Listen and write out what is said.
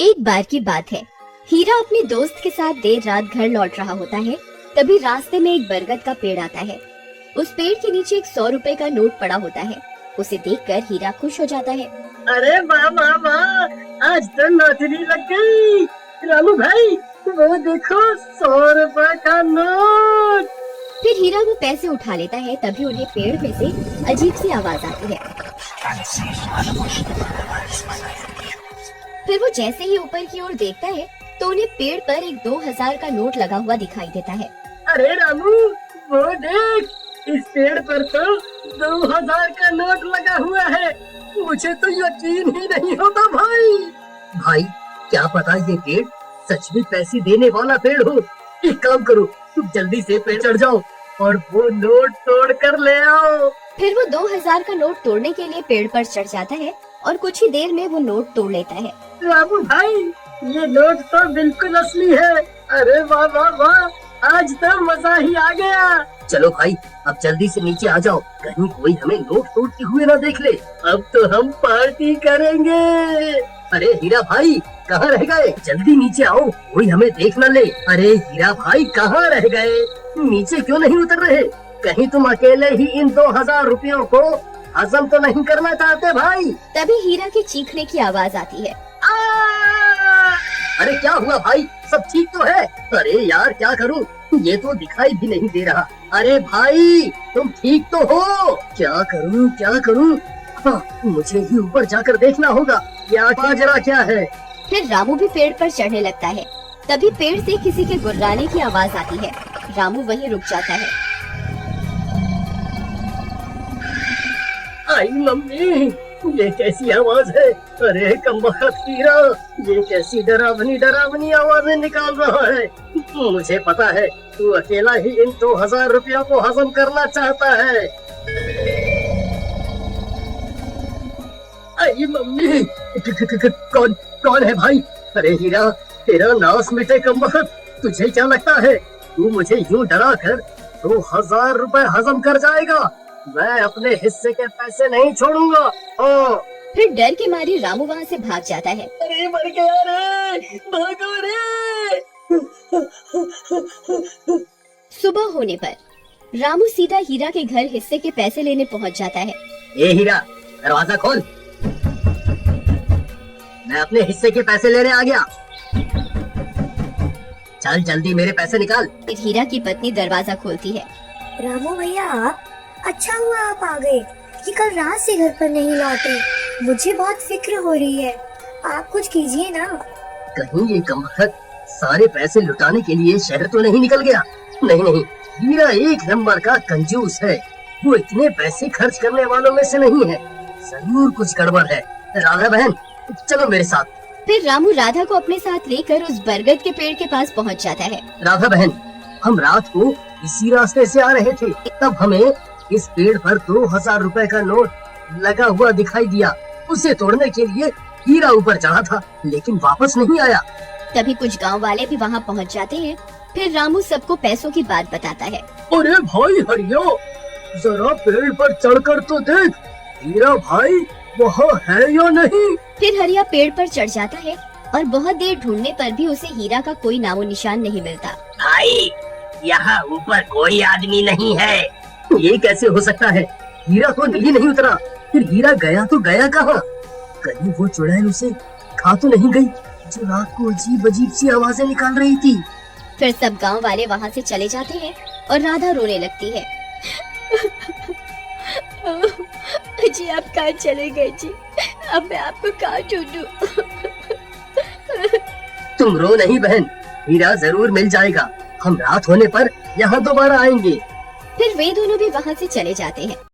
एक बार की बात है, हीरा अपने दोस्त के साथ देर रात घर लौट रहा होता है। तभी रास्ते में एक बरगद का पेड़ आता है। उस पेड़ के नीचे एक 100 रुपए का नोट पड़ा होता है। उसे देखकर हीरा खुश हो जाता है। अरे वाह वाह वाह, आज तो लॉटरी लग गई। रामू भाई वो देखो 100 रुपए का नोट। फिर हीरा वो पैसे उठा लेता है। तभी उन्हें पेड़ में से अजीब सी आवाज आती है। फिर वो जैसे ही ऊपर की ओर देखता है तो उन्हें पेड़ पर एक 2000 का नोट लगा हुआ दिखाई देता है। अरे रामू वो देख, इस पेड़ पर तो 2000 का नोट लगा हुआ है। मुझे तो यकीन ही नहीं होता भाई। भाई क्या पता ये पेड़ सच में पैसे देने वाला पेड़ हो। एक काम करो, तुम जल्दी से पेड़ चढ़ जाओ और वो नोट तोड़ कर ले आओ। फिर वो 2000 का नोट तोड़ने के लिए पेड़ पर चढ़ जाता है और कुछ ही देर में वो नोट तोड़ लेता है। रामू भाई ये नोट तो बिल्कुल असली है। अरे वाह वाह वाह, आज तो मजा ही आ गया। चलो भाई अब जल्दी से नीचे आ जाओ, कहीं कोई हमें नोट तोड़ते हुए ना देख ले। अब तो हम पार्टी करेंगे। अरे हीरा भाई कहाँ रह गए? जल्दी नीचे आओ, कोई हमें देख न ले। अरे हीरा भाई कहाँ रह गए? नीचे क्यों नहीं उतर रहे? कहीं तुम अकेले ही इन 2000 रुपयों को हजम तो नहीं करना चाहते भाई? तभी हीरा के चीखने की आवाज आती है। अरे क्या हुआ भाई, सब ठीक तो है? अरे यार क्या करूं, ये तो दिखाई भी नहीं दे रहा। अरे भाई तुम ठीक तो हो? क्या करूं क्या करूं? हाँ, मुझे ही ऊपर जाकर देखना होगा क्या माजरा क्या है। फिर रामू भी पेड़ पर चढ़ने लगता है। तभी पेड़ से किसी के गुर्राने की आवाज आती है। रामू वहीं रुक जाता है। आई मम्मी, ये कैसी आवाज है? अरे कमबख्त हीरा, ये कैसी डरावनी डरावनी आवाजें निकाल रहा है। मुझे पता है तू अकेला ही इन 2000 रुपयों को हजम करना चाहता है। आई मम्मी, कौन कौन है भाई? अरे हीरा तेरा नाश मिटे कमबख्त, तुझे क्या लगता है तू मुझे यूँ डरा कर 2000 रुपए हजम कर जाएगा? मैं अपने हिस्से के पैसे नहीं छोड़ूंगा। फिर डर के मारे रामू वहाँ से भाग जाता है। अरे मर गया रे, भागो रे। सुबह होने पर रामू सीधा हीरा के घर हिस्से के पैसे लेने पहुँच जाता है। ए हीरा दरवाजा खोल, मैं अपने हिस्से के पैसे लेने आ गया। चल जल्दी मेरे पैसे निकाल। फिर हीरा की पत्नी दरवाजा खोलती है। रामू भैया आप, अच्छा हुआ आप आ गए कि कल रात से घर पर नहीं लौटे। मुझे बहुत फिक्र हो रही है, आप कुछ कीजिए ना। कहीं ये कमबख्त सारे पैसे लुटाने के लिए शहर तो नहीं निकल गया? नहीं नहीं, हीरा एक नंबर का कंजूस है। वो इतने पैसे खर्च करने वालों में से नहीं है। जरूर कुछ गड़बड़ है। राधा बहन चलो मेरे साथ। फिर रामू राधा को अपने साथ लेकर उस बरगद के पेड़ के पास पहुँच जाता है। राधा बहन हम रात को इसी रास्ते से आ रहे थे, तब हमें इस पेड़ पर 2000 रुपए का नोट लगा हुआ दिखाई दिया। उसे तोड़ने के लिए हीरा ऊपर चढ़ा था लेकिन वापस नहीं आया। तभी कुछ गांव वाले भी वहां पहुंच जाते हैं। फिर रामू सबको पैसों की बात बताता है। अरे भाई हरिया, जरा पेड़ पर चढ़कर तो देख, हीरा भाई वहाँ है या नहीं? फिर हरिया पेड़ पर चढ़ जाता है और बहुत देर ढूंढने पर भी उसे हीरा का कोई नामो निशान नहीं मिलता। भाई यहाँ ऊपर कोई आदमी नहीं है। ये कैसे हो सकता है? हीरा तो नहीं उतरा। फिर हीरा गया तो गया कहाँ? कहीं वो चुड़ैल उसे खा तो नहीं गई जो रात को अजीब अजीब सी आवाजें निकाल रही थी? फिर सब गांव वाले वहाँ से चले जाते हैं और राधा रोने लगती है। जी आप कहाँ चले गए जी? अब मैं आपको कहाँ ढूंढूं? तुम रो नहीं बहन, हीरा जरूर मिल जाएगा। हम रात होने पर यहाँ दोबारा आएंगे। फिर वे दोनों भी वहाँ से चले जाते हैं।